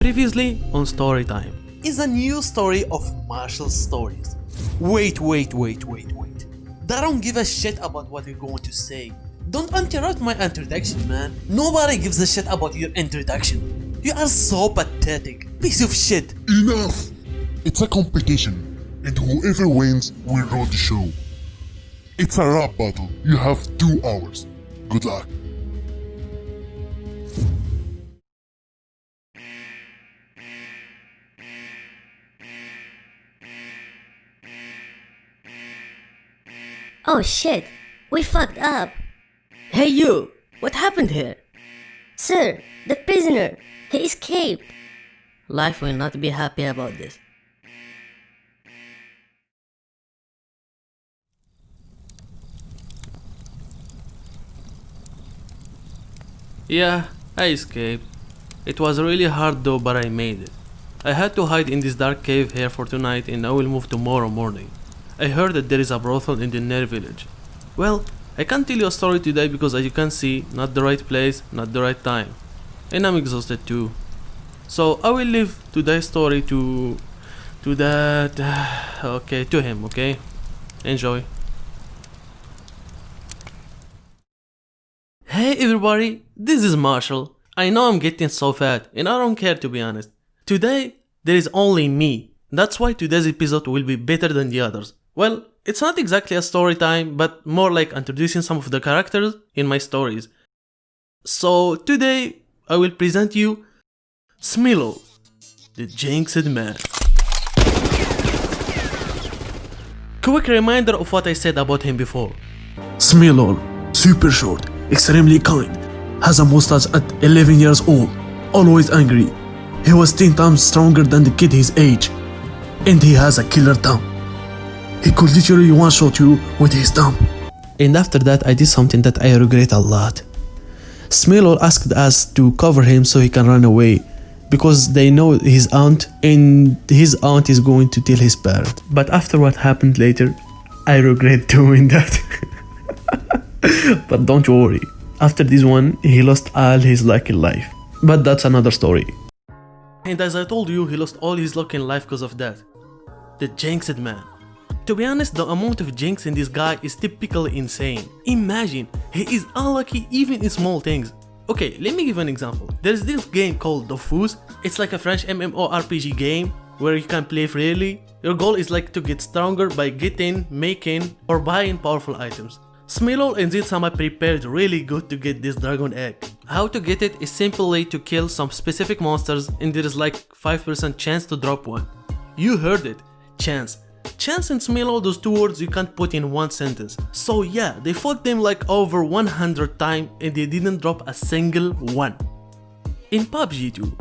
Previously on Storytime is a new story of Marshall's stories. Wait. I don't give a shit about what you're going to say. Don't interrupt my introduction, man. Nobody gives a shit about your introduction. You are so pathetic. Piece of shit. Enough! It's a competition, and whoever wins will rule the show. It's a rap battle. You have 2 hours. Good luck. Oh shit, we fucked up. Hey you, what happened here? Sir, the prisoner, he escaped. Life will not be happy about this. Yeah, I escaped. It was really hard though, but I made it. I had to hide in this dark cave here for tonight and I will move tomorrow morning. I heard that there is a brothel in the near village. Well, I can't tell you a story today because as you can see, not the right place, not the right time. And I'm exhausted too. So I will leave today's story to him, okay? Enjoy. Hey everybody, this is Marshall. I know I'm getting so fat and I don't care, to be honest. Today, there is only me. That's why today's episode will be better than the others. Well, it's not exactly a story time, but more like introducing some of the characters in my stories. So today, I will present you Smylol, the jinxed man. Quick reminder of what I said about him before. Smylol, super short, extremely kind, has a mustache at 11 years old, always angry. He was 10 times stronger than the kid his age, and he has a killer tongue. He could literally one-shot you with his thumb. And after that I did something that I regret a lot. Smylol asked us to cover him so he can run away, because they know his aunt and his aunt is going to tell his parents. But after what happened later, I regret doing that. But don't worry, after this one he lost all his luck in life. But that's another story. And as I told you, he lost all his luck in life because of that. The jinxed man. To be honest, the amount of jinx in this guy is typically insane. Imagine, he is unlucky even in small things. Okay, let me give an example. There's this game called Dofus. It's like a French MMORPG game where you can play freely. Your goal is like to get stronger by getting, making, or buying powerful items. Smylol and Zitsama prepared really good to get this dragon egg. How to get it is simply to kill some specific monsters and there is like 5% chance to drop one. You heard it, chance. Chance and Smylol, those 2 words you can't put in one sentence. So yeah, they fought them like over 100 times and they didn't drop a single one. In PUBG too.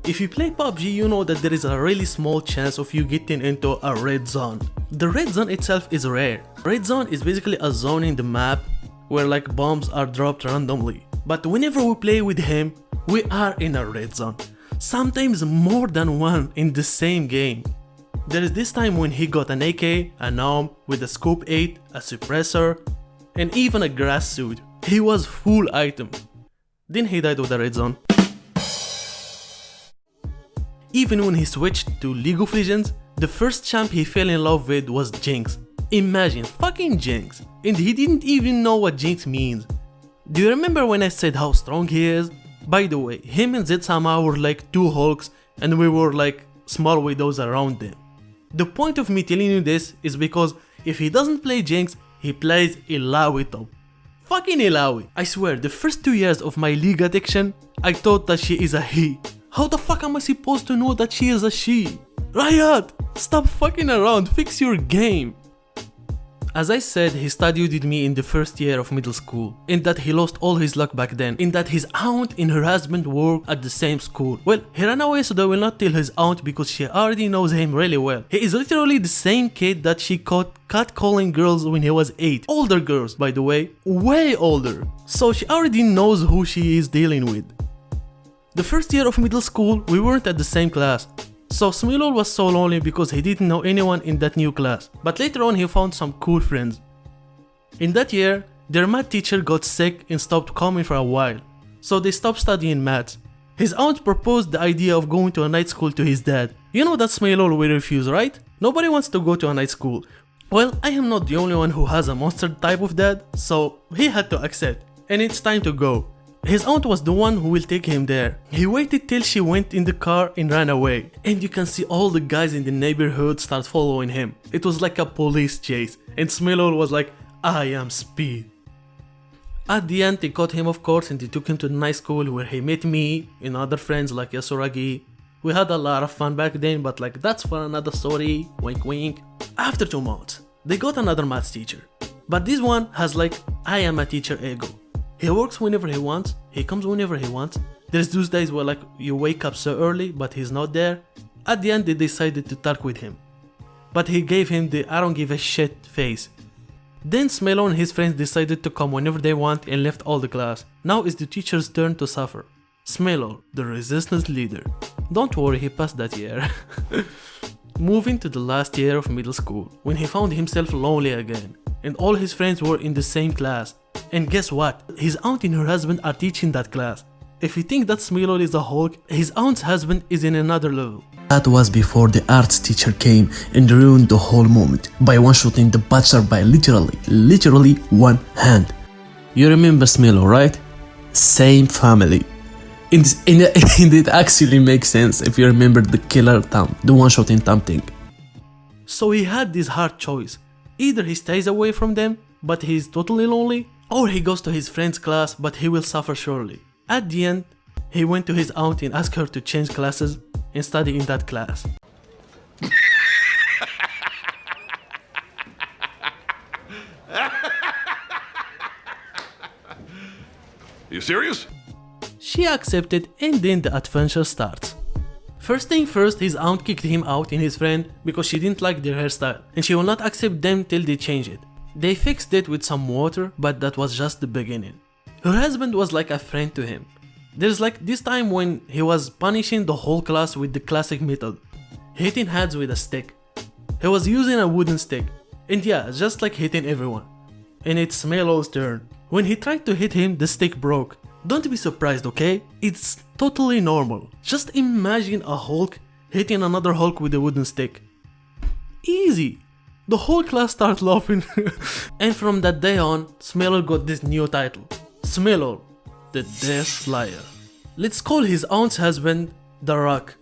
If you play PUBG, you know that there is a really small chance of you getting into a red zone. The red zone itself is rare. Red zone is basically a zone in the map where like bombs are dropped randomly. But whenever we play with him, we are in a red zone. Sometimes more than one in the same game. There is this time when he got an AK, a gnome with a scope 8, a suppressor, and even a grass suit. He was full item. Then he died with the red zone. Even when he switched to League of Legends, the first champ he fell in love with was Jinx. Imagine, fucking Jinx. And he didn't even know what Jinx means. Do you remember when I said how strong he is? By the way, him and Zetsama were like 2 Hulks and we were like small widows around them. The point of me telling you this is because if he doesn't play Jinx, he plays Illaoi top. Fucking Illaoi. I swear, the first 2 years of my League addiction, I thought that she is a he. How the fuck am I supposed to know that she is a she? Riot! Stop fucking around, fix your game! As I said, he studied with me in the first year of middle school, in that he lost all his luck back then, in that his aunt and her husband work at the same school. Well, he ran away so they will not tell his aunt because she already knows him really well. He is literally the same kid that she caught catcalling girls when he was 8. Older girls, by the way, way older. So she already knows who she is dealing with. The first year of middle school, we weren't at the same class. So Smylol was so lonely because he didn't know anyone in that new class, but later on he found some cool friends. In that year, their math teacher got sick and stopped coming for a while, so they stopped studying maths. His aunt proposed the idea of going to a night school to his dad. You know that Smylol will refuse, right? Nobody wants to go to a night school. Well, I am not the only one who has a monster type of dad, so he had to accept. And it's time to go. His aunt was the one who will take him there. He waited till she went in the car and ran away. And you can see all the guys in the neighborhood start following him. It was like a police chase. And Smylol was like, I am Speed. At the end, they caught him, of course, and they took him to the night school where he met me and other friends like Yasuragi. We had a lot of fun back then, but like that's for another story, wink wink. After 2 months, they got another maths teacher. But this one has like, I am a teacher ego. He works whenever he wants, he comes whenever he wants. There's those days where like you wake up so early, but he's not there. At the end, they decided to talk with him. But he gave him the I don't give a shit face. Then Smylol and his friends decided to come whenever they want and left all the class. Now it's the teacher's turn to suffer. Smylol, the resistance leader. Don't worry, he passed that year. Moving to the last year of middle school, when he found himself lonely again, and all his friends were in the same class. And guess what? His aunt and her husband are teaching that class. If you think that Smylol is a Hulk, his aunt's husband is in another level. That was before the arts teacher came and ruined the whole moment by one-shotting the bachelor by literally one hand. You remember Smylol, right? Same family. And it actually makes sense if you remember the killer thumb, the one-shotting thumb thing. So he had this hard choice. Either he stays away from them, but he's totally lonely, or he goes to his friend's class, but he will suffer surely. At the end, he went to his aunt and asked her to change classes and study in that class. You serious? She accepted, and then the adventure starts. First thing first, his aunt kicked him out and his friend because she didn't like their hairstyle and she will not accept them till they change it. They fixed it with some water, but that was just the beginning. Her husband was like a friend to him. There's like this time when he was punishing the whole class with the classic method, hitting heads with a stick. He was using a wooden stick, and yeah, just like hitting everyone. And it's Smylol's turn. When he tried to hit him, the stick broke. Don't be surprised, okay? It's totally normal. Just imagine a Hulk hitting another Hulk with a wooden stick. Easy. The whole class started laughing. And from that day on, Smylol got this new title. Smylol, the Death Slayer. Let's call his aunt's husband The Rock.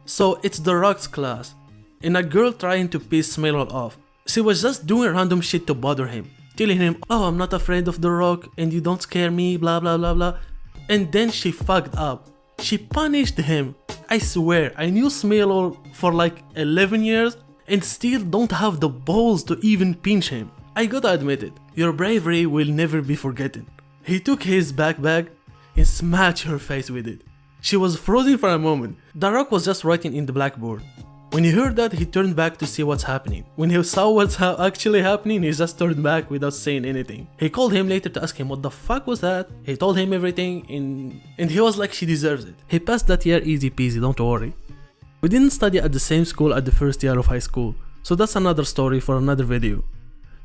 So it's The Rock's class, and a girl trying to piss Smylol off. She was just doing random shit to bother him, telling him, oh, I'm not afraid of The Rock and you don't scare me, blah blah blah blah. And then she fucked up. She punished him. I swear, I knew Smylol for like 11 years and still don't have the balls to even pinch him. I gotta admit it, your bravery will never be forgotten. He took his backpack and smashed her face with it. She was frozen for a moment. The Rock was just writing in the blackboard. When he heard that, he turned back to see what's happening. When he saw what's actually happening, he just turned back without saying anything. He called him later to ask him what the fuck was that. He told him everything and he was like, she deserves it. He passed that year easy peasy, don't worry. We didn't study at the same school at the first year of high school, so that's another story for another video.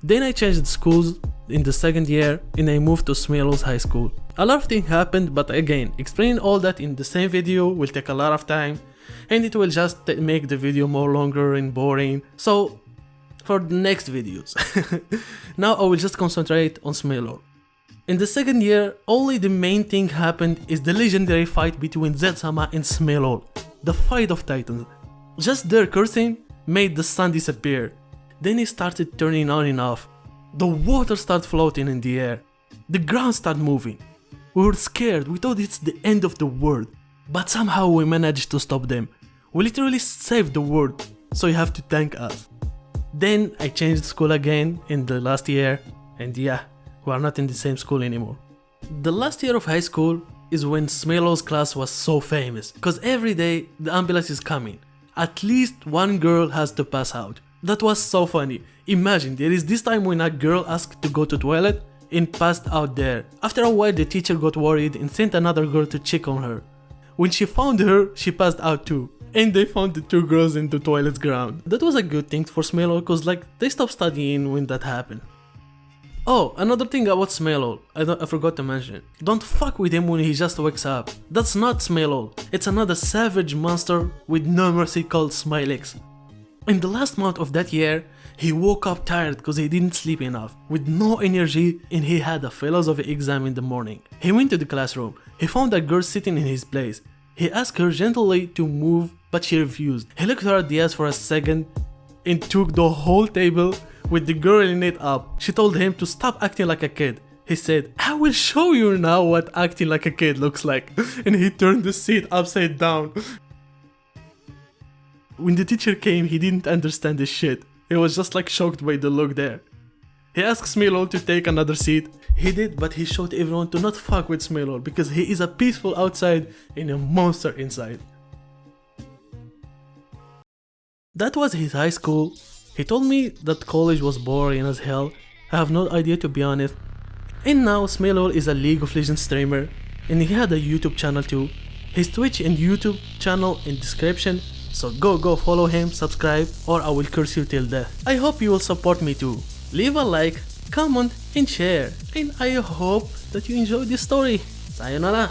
Then I changed schools in the second year and I moved to Smylol's high school. A lot of things happened, but again, explaining all that in the same video will take a lot of time and it will just make the video more longer and boring, so for the next videos. Now I will just concentrate on Smylol. In the second year, only the main thing happened is the legendary fight between Zed-sama and Smylol, the fight of titans. Just their cursing made the sun disappear. Then it started turning on and off. The water started floating in the air. The ground started moving. We were scared, we thought it's the end of the world. But somehow we managed to stop them. We literally saved the world, so you have to thank us. Then I changed school again in the last year, and yeah, we are not in the same school anymore. The last year of high school is when Smylol's class was so famous, because every day the ambulance is coming. At least one girl has to pass out. That was so funny. Imagine, there is this time when a girl asked to go to toilet and passed out there. After a while the teacher got worried and sent another girl to check on her. When she found her, she passed out too. And they found the two girls in the toilet's ground. That was a good thing for Smylol, cause like they stopped studying when that happened. Oh, another thing about Smylol, I forgot to mention. Don't fuck with him when he just wakes up. That's not Smylol. It's another savage monster with no mercy called Smylix. In the last month of that year, he woke up tired because he didn't sleep enough, with no energy, and he had a philosophy exam in the morning. He went to the classroom. He found a girl sitting in his place. He asked her gently to move, but she refused. He looked her at the ass for a second and took the whole table with the girl in it up. She told him to stop acting like a kid. He said, "I will show you now what acting like a kid looks like." And he turned the seat upside down. When the teacher came, he didn't understand this shit. He was just like shocked by the look there. He asked Smylol to take another seat. He did, but he showed everyone to not fuck with Smylol because he is a peaceful outside and a monster inside. That was his high school. He told me that college was boring as hell. I have no idea, to be honest. And now Smylol is a League of Legends streamer, and he had a YouTube channel too. His Twitch and YouTube channel in description, so go follow him, subscribe, or I will curse you till death. I hope you will support me too. Leave a like, comment and share, and I hope that you enjoyed this story. Sayonara.